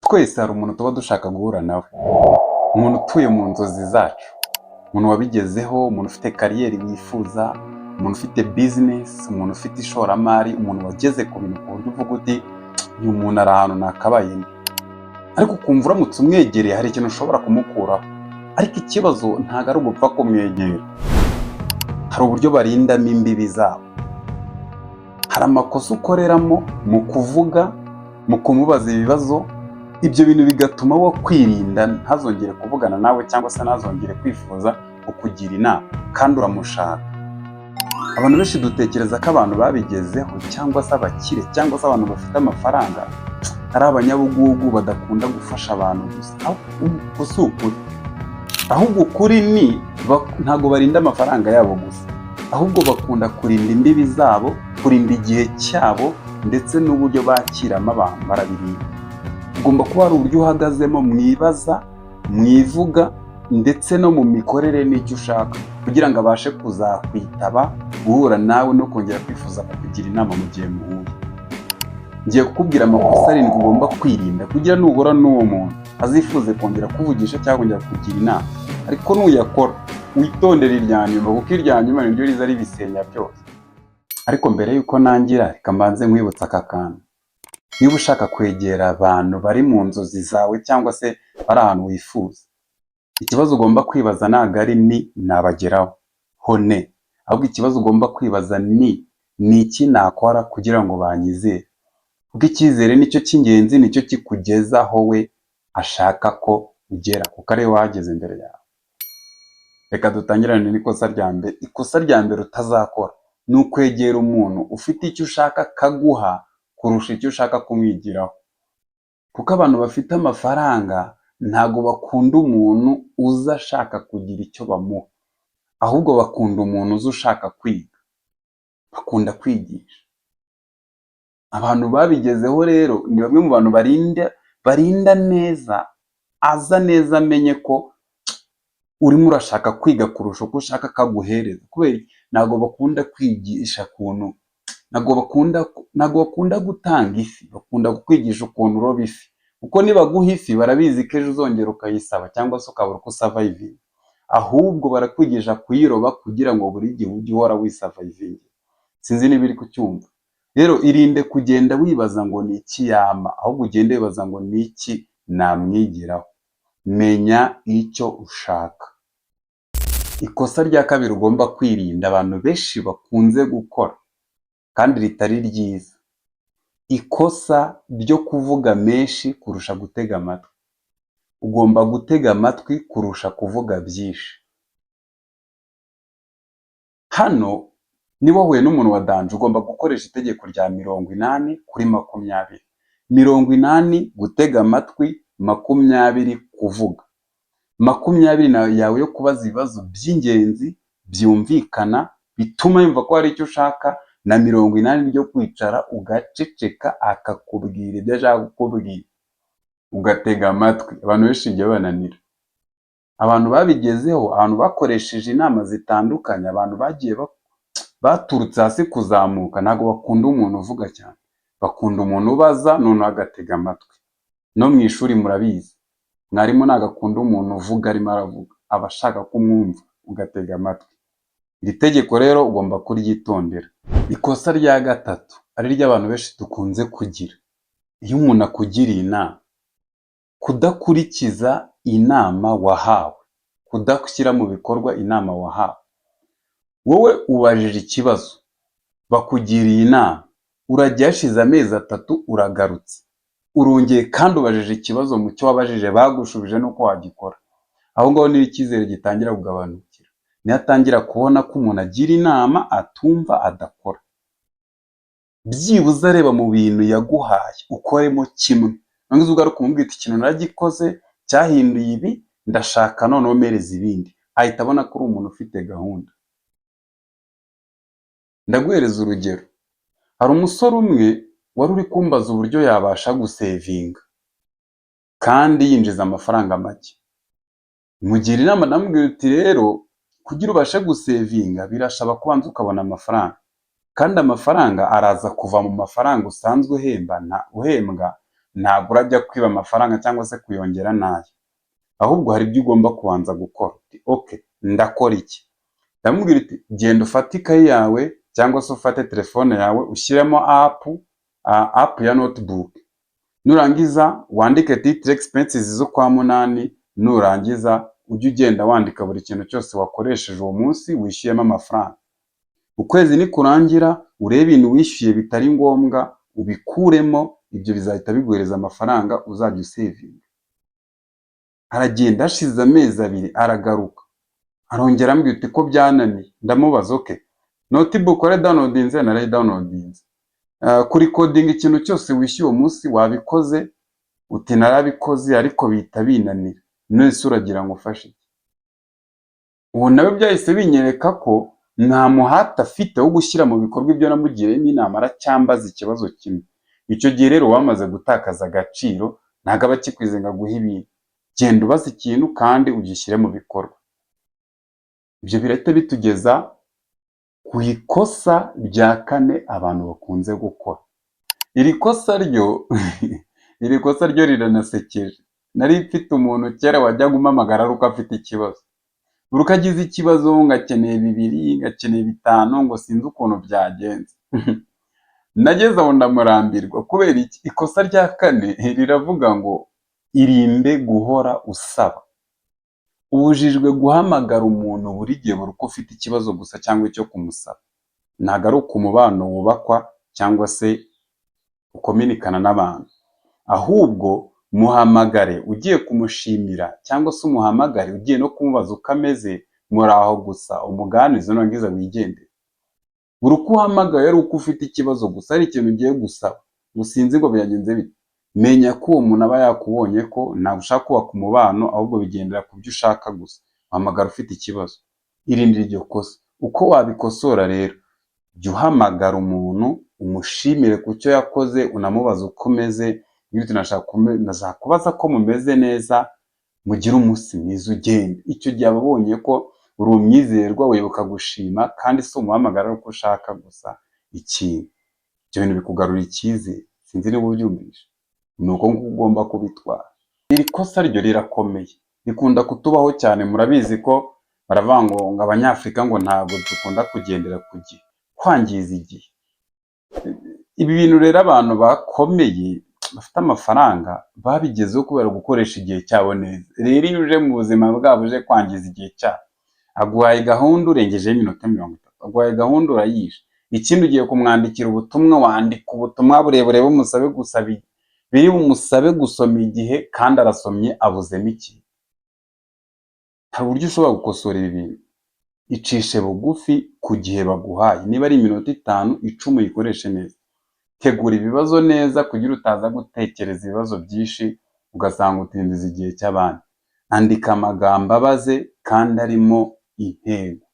Twese hari umuntu tuba dushaka guhura nawe, umuntu utuye mu nzozi zacu, umuntu wabigezeho, umuntu ufite kariyeri wifuza, umuntu ufite bizinesi, umuntu ufite ishoramari, umuntu wageze ku bintu ku buryo uvuga uti uyu muntu ari ahantu nakabaye ndi, ariko ukumva uramutse umwegereye hari ikintu ushobora kumukuraho. Ariko ikibazo ntabwo ari ugupfa kumwegera, hari uburyo barindamo imbibi zabo, hari amakosa ukoreramo mu kuvuga, mu kumubaza ibibazo. Ibyo bintu bigatuma wo kwirinda ntazongere kuvugana nawe cyangwa se ntazongere kwifuza kukugira inama kandi uramushaka. Abantu benshi dutekereza ko abantu babigezeho cyangwa se abakire cyangwa se abantu bafite amafaranga ari abanyabugugu badakunda gufasha abantu gusa. Si ukuri, ahubwo ukuri ni ntabwo barinda amafaranga yabo gusa, ahubwo bakunda kurinda imbibi zabo, kurinda igihe cyabo ndetse n'uburyo bakiramo abantu barabirinda. Ugomba kuba hari uburyo uhagazemo mwibaza, mwivuga ndetse no mu mikorere n'icyo ushaka kugira ngo abashe kuzakwitaba, guhura nawe no kongera kwifuza kukugira inama mu gihe muhuye. Ngiye kukubwira amakosa 7 ugomba kwirinda kugira nuhura n'uwo muntu azifuze kongera kuvugisha cyangwa kongera kukugira inama. Ariko nuyakora witondere irya nyuma, kuko irya nyuma niryo riza ribisenya byose. Ariko mbere yuko nangira reka mbanze nkwibutsa aka kantu. Niba ushaka kwegera abantu bari mu nzozi zawe cyangwa se bari ahantu wifuza, ikibazo ugomba kwibaza ntabwo ari ni nabageraho hone, ahubwo ikibazo ugomba kwibaza ni iki nakora kugira ngo banyizere, kuko icyizere nicyo cy'ingenzi, nicyo kikugeza aho we ashaka ko ugera, kuko ari we wahageze imbere yawe. Reka dutangirane n'ikosa rya mbere. Ikosa rya mbere utazakora ni ukwegera umuntu ufite icyo ushaka kaguha kurusha icyo ushaka kumwigiraho, kuko abantu bafite amafaranga ntago bakunda umuntu uza ashaka kugira icyo bamuha, ahubwo bakunda umuntu uza ushaka kwiga, bakunda kwigisha. Abantu babigezeho rero ni bamwe mu bantu barinda neza, aza neza amenye ko urimo urashaka kwiga kurusha uko ushaka kaguhereza, kubera ntago bakunda kwigisha kuntu, ntago bakunda gutanga ifi, bakunda kukwigisha ukuntu uroba ifi, kuko nibaguha ifi barabizi ko ejo uzongera ukayisaba cyangwa se ukabura uko usavayivinga, ahubwo barakwigisha kuyiroba kugira ngo buri gihe ujye uhora wisavayivinga. Sinzi niba iri kucyumva. Rero irinde kugenda wibaza ngo ni iki yama, ahubwo ugende wibaza ngo ni iki namwigiraho. Menya icyo ushaka. Ikosa rya kabiri ugomba kwirinda abantu benshi bakunze gukora kandi ritari ryiza, ikosa ryo kuvuga menshi kurusha gutega amatwi. Ugomba gutega amatwi kurusha kuvuga byinshi. Hano niba wahuye n'umuntu wa danje ugomba gukoresha itegeko rya 80/20. 80 gutega amatwi, 20 kuvuga. 20 yawe yo kubaza ibibazo by'ingenzi byumvikana bituma yumva ko hari icyo ushaka, na 80 ryo kwicara ugaceceka akakubwira ibyo ashaka kukubwira ugatega amatwi. Abantu benshi njye bananira. Abantu babigezeho, abantu bakoresheje inama zitandukanye, abantu bagiye baturutse hasi kuzamuka, ntabwo bakunda umuntu uvuga cyane, bakunda umuntu ubaza noneho agatega amatwi. No mu ishuri murabizi, mwarimu ntabwo akunda umuntu uvuga arimo aravuga, aba ashaka kumwumva ugatega amatwi. Iri tegeko rero ugomba kuryitondera. Ikosa rya gatatu ari ry'abantu benshi dukunze kugira, iyo umuntu akugiriye inama, kudakurikiza inama wahawe, kudashyira mu bikorwa inama wahawe. Wowe ubajije ikibazo, bakugiriye inama, urajya hashize amezi 3 uragarutse, urongeye kandi ubajije ikibazo mu cyo wabajije bagushubije nuko wagikora. Aho ngaho niyo icyizere gitangira kugabanukira, niyo atangira kubona ko umuntu agira inama atumva adakora. Byibuze areba mu bintu yaguhaye ukoremo kimwe, nangeze ugaruka umubwira ikintu naragikoze cyahinduye ibi, ndashaka none omereza ibindi, ahita abona ko uri umuntu ufite gahunda. Ndaguhereza urugero. Hari umusore umwe wari uri kumbaza uburyo yabasha gusevinga kandi yinjiza amafaranga make. Mugira inama ndamubwira uti rero kugira ubashe gusevinga birashaba kubanza ukabona amafaranga, kandi amafaranga araza kuva mu mafaranga usanzwe uhembwa ntabwo urajya kwiba amafaranga cyangwa se kuyongera nayo, ahubwo hari ibyo ugomba kubanza gukora. Okay, ndakora iki? ndamubwira iti genda ufate ikayi yawe cyangwa se ufate telefone yawe ushyiremo app ya notebook, nurangiza wandike titre expenses zo kwa munani, nurangiza ujye ugenda wandika buri kintu cyose wakoresheje uwo munsi wishyuyemo amafaranga. Ukwezi nikurangira urebe ibintu wishyuye bitari ngombwa ubikuremo, ibyo bizahita biguhereza amafaranga uzajya usevinga. Aragenda, hashize amezi 2 aragaruka arongera ambwira uti ko byananiye. Ndamubaza okay, notebook wari downloadinze? Nari downloadinze. Kuri coding ikintu cyose wishyuye uwo munsi wabikoze? Uti narabikoze ariko bihita binanira. Nese uragira ngo ufashe iki? Ubu nawe byahise binyereka ko nta muhata afite wo gushyira mu bikorwa ibyo namugiriyemo inama, aracyambaza ikibazo kimwe. Icyo gihe rero wamaze gutakaza agaciro, ntabwo aba akikwize ngo aguhe ibintu. Genda ubaza ikintu kandi ugishyire mu bikorwa. Ibyo birahita bitugeza ku ikosa rya 4 abantu bakunze gukora. Iri kosa ryo riranasekeje. Nari mfite umuntu kera wajyaga umpamagara ari uko afite ikibazo. Buri uko agize ikibazo ngo akeneye 2, ngo akeneye 5, ngo sinzi ukuntu byagenze. Nageze aho ndamurambirwa. Kubera iki? Ikosa rya 4 riravuga ngo irinde guhora usaba. Ubujijwe guhamagara umuntu buri gihe buri uko ufite ikibazo gusa cyangwa icyo kumusaba. Ntabwo ari ukumubano wubakwa cyangwa se ukominikana n'abantu, ahubwo muhamagare ugiye kumushimira cyangwa se umuhamagare ugiye no kumubaza uko ameze, muri aho gusa umuganize nurangiza wigendere. Buri uko uhamagaye ari uko ufite ikibazo gusa, ari ikintu ugiye gusaba, gusinzi ngo byagenze bite, menya ko uwo muntu aba yakubonye ko ntabwo ushaka kubaka umubano, ahubwo bigendera ku byo ushaka gusa. Uhamagara ufite ikibazo. Irinde iryo kosa. Uko wabikosora rero, jya uhamagara umuntu umushimire ku cyo yakoze, unamubaza uko umeze, ndashaka kubaza ko mumeze neza, mugire umunsi mwiza, ugende. Icyo gihe ababonye ko uri umwizerwa, wibuka gushima kandi si umuhamagara uko ushaka gusa ikintu. Ibyo bintu bikugarura icyizere. Sinzi niba ubyumvishe. Ni uko ugomba kubitwara. Iri kosa ryo rirakomeye, rikunda kutubaho cyane. Murabizi ko baravuga ngo abanyafurika ngo ntabwo dukunda kugendera ku gihe, kwangiza igihe. Ibi bintu rero abantu bakomeye bafite amafaranga babigezeho kubera gukoresha igihe cyabo neza. Rero iyo uje mu buzima bwabo uje kwangiza igihe cyabo, aguhaye gahunda urengejeho iminota 30, aguhaye gahunda urayishe. Ikindi ugiye kumwandikira ubutumwa, wandika ubutumwa burebure bumusabe gusaba, biri bumusabe gusoma igihe kandi arasomye abuzemo iki. Hari uburyo ushobora gukosora ibi bintu. Icishe bugufi ku gihe baguhaye. Niba ari iminota 5, 10 uyikoreshe neza. Tegura ibibazo neza kugira utaza gutekereza ibibazo byinshi ugasanga utindiza igihe cy'abandi. Andika amagambo abaze kandi arimo intego.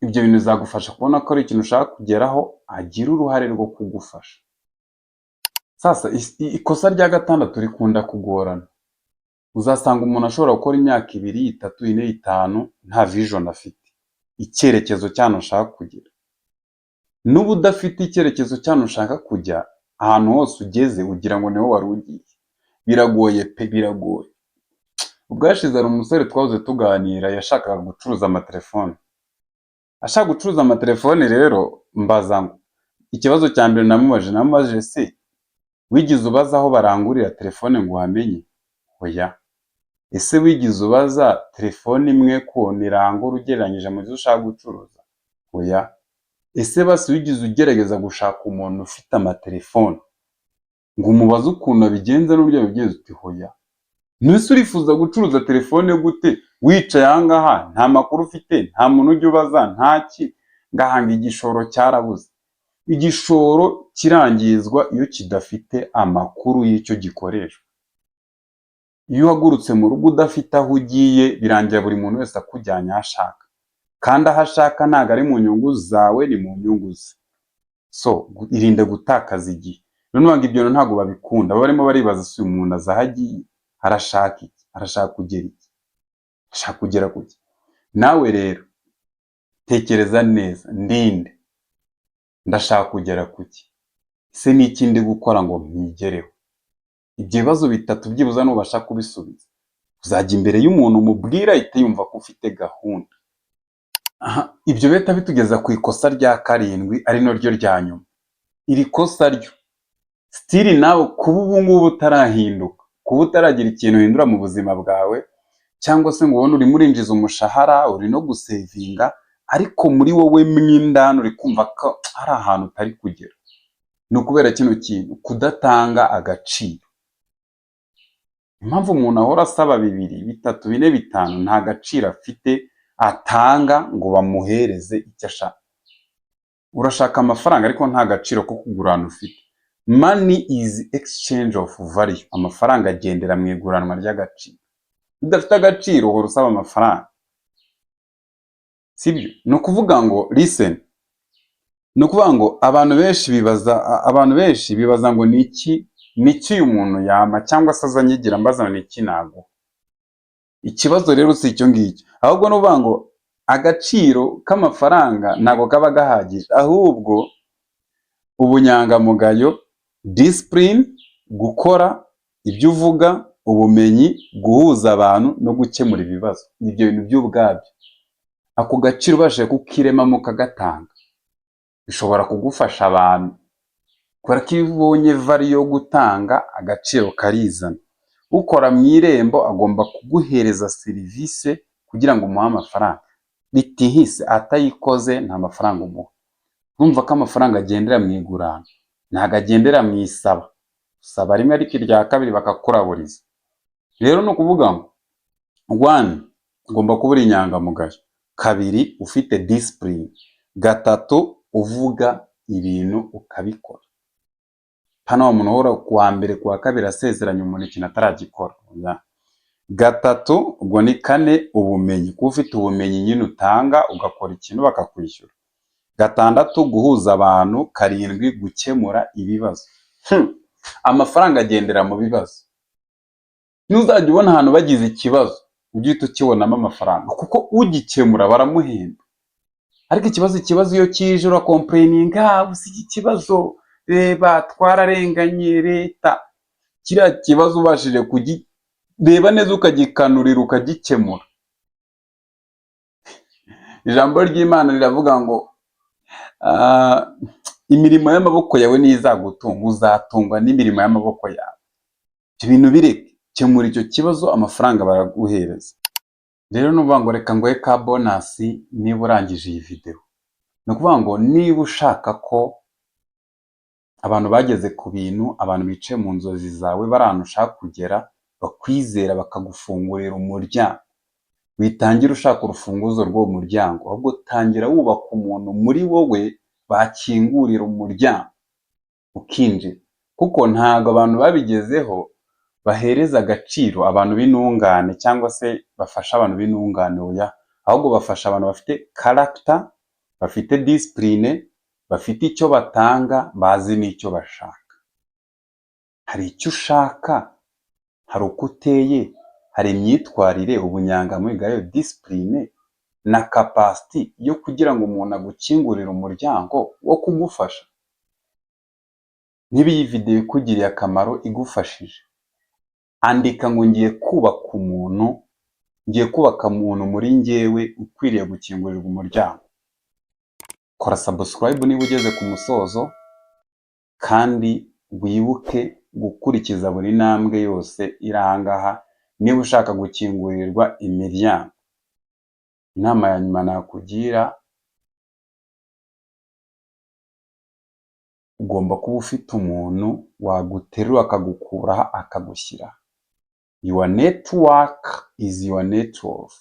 Ibyo bintu bizagufasha kubona ko ari ikintu ushaka kugeraho, agira uruhare rwo kugufasha. Sasa ikosa rya 6 rikunda kugorana. Uzasanga umuntu ashobora gukora imyaka 2, 3, 4, 5 nta vision afite, icyerekezo cyane ushaka kugira. N'ubu udafite icyerekezo cyane ushaka kujya, ahantu hose ugeze ugira ngo niho wari ugiye. Biragoye pe, biragoye. Ubwashize ari umusore twahoze tuganira yashakaga gucuruza amatelefone. Ashaka gucuruza amatelefone rero mbaza ngo ikibazo cya mbere namubajije se wigize ubaza aho barangurira telefone ngo uhamenye? Oya. Ese wigize ubaza telefone imwe ko nirangura ugereranyije mu byo ushaka gucuruza? Oya. Ese basi wigize ugerageza gushaka umuntu ufite amatelefone ngo umubaze ukuntu abigenza n'uburyo abigenza? Uti hoya. Nese urifuza gucuruza telefone gute wicaye ahangaha nta makuru ufite, nta muntu ujya ubaza, ntaki? Ngahanga igishoro cyarabuze. Igishoro kirangizwa iyo kidafite amakuru y'icyo gikoreshwa. Iyo uhagurutse mu rugo udafite aho ugiye, birangira buri muntu wese akujyanye aho ashaka, kandi aho ashaka ntabwo ari mu nyungu zawe, ni mu nyungu ze. So irinde gutakaza igihe. Noneho ibyo ntabwo babikunda, barimo baribaza si umuntu azahagiye arashaka iki, arashaka kugera iki, arashaka kugera kuki. Nawe rero tekereza neza, ndinde, ndashaka kugera kuki, ese ni iki ndi gukora ngo mpigereho? ibyo bibazo bitatu byibuza nubasha kubisubiza, uzajya imbere y'umuntu umubwira ahita yumva ko ufite gahunda. Ibyo bihita bitugeza ku ikosa rya karindwi, ari naryo rya nyuma. Iri kosa ryo sitiri nawe kuba ubu ngubu utarahinduka, kuba utaragira ikintu uhindura mu buzima bwawe, cyangwa se ngo ubone urimo urinjiza umushahara, uri no gusevinga, ariko muri wowe mw'indani uri kumva ko hari ahantu utari kugera. Ni ukubera kino kintu, kudatanga agaciro. Impamvu umuntu ahora asaba 2, 3, 4, 5 nta gaciro afite atanga ngo bamuhereze icyo ashaka. Urashaka amafaranga ariko nta gaciro ko kugurana ufite. Money is exchange of value. Amafaranga agendera mu iguranwa ry'agaciro. Udafite agaciro uhora usaba amafaranga, sibyo? Ni ukuvuga ngo listen, ni ukuvuga ngo abantu benshi bibaza ngo niki uyu muntu yama, cyangwa se azanyigira mbaza ngo niki naguha. Ikibazo rero si icyo ngicyo, ahubwo ni ukuvuga ngo agaciro k'amafaranga ntabwo kaba gahagije, ahubwo ubunyangamugayo, discipline, gukora ibyo uvuga, ubumenyi, guhuza abantu no gukemura ibibazo. Ibyo bintu by'ubwabyo, ako gaciro ubashije kukiremamo kagatanga, bishobora kugufasha abantu, kubera ko iyo ubonye vari yo gutanga, agaciro karizana. Ukora mu irembo agomba kuguhereza serivisi kugira ngo umuhe amafaranga, bitihise atayikoze nta mafaranga umuha. Urumva ko amafaranga agendera mu igurana, ntabwo agendera mu isaba. Usaba rimwe ariko irya kabiri bakakuraburiza. Rero ni ukuvuga ngo 1, ugomba kuba uri inyangamugayo. 2, ufite discipline. 3, uvuga ibintu ukabikora. Hano umuntu uhora kuwa mbere kuwa kabiri asezeranya umuntu ikintu ataragikora. 3, ubwo ni 4, ubumenyi. Kuba ufite ubumenyi nyine utanga ugakora ikintu bakakwishyura. 6, guhuza abantu. 7, gukemura ibibazo. Amafaranga agendera mu bibazo. Ntuzajya ubona ahantu bagize ikibazo ujye uhita ukibonamo amafaranga, kuko ugikemura baramuhemba. Ariko ikibazo iyo kije urakomplaininga, usi iki kibazo reba twararenganye leta. Kiriya kibazo ubashije kugireba neza ukagikanurira ukagikemura. Ijambo ry'Imana riravuga ngo imirimo y'amaboko yawe niyo izagutunga, uzatungwa n'imirimo y'amaboko yawe. Ibyo bintu bireke, kemura icyo kibazo, amafaranga baraguhereza. Rero nuvuga ngo reka ngoye ka bonasi niba urangije iyi video. Ni ukuvuga ngo niba ushaka ko abantu bageze ku bintu, abantu bicaye mu nzozi zawe bari ahantu ushaka kugera, bakwizera bakagufungurira umuryango, witangira ushaka urufunguzo rw'uwo muryango, ahubwo tangira wubaka umuntu muri wowe bakingurira umuryango ukinjira. Kuko ntabwo abantu babigezeho bahereza agaciro abantu b'intungane, cyangwa se bafasha abantu b'intungane, oya, ahubwo bafasha abantu bafite character, bafite discipline, bafite icyo batanga, bazi n'icyo bashaka. Hari icyo ushaka, hari uko uteye, hari imyitwarire, ubunyangamugayo, discipline na capacity yo kugira ngo umuntu agukingurire umuryango wo kugufasha. Niba iyi video ikugiriye akamaro, igufashije, andika ngo ngiye kubaka umuntu muri njyewe ukwiriye gukingurirwa umuryango. Kora subscribe niba ugeze ku musozo, kandi wibuke gukurikiza buri ntambwe yose iri ahangaha niba ushaka gukingurirwa imiryango. Inama ya nyuma nakugira, ugomba kuba ufite umuntu waguterura akagukuraho akagushyira. Your network is your net worth.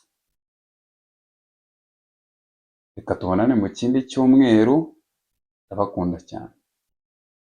Reka tubonane mu kindi cyumweru, ndabakunda cyane.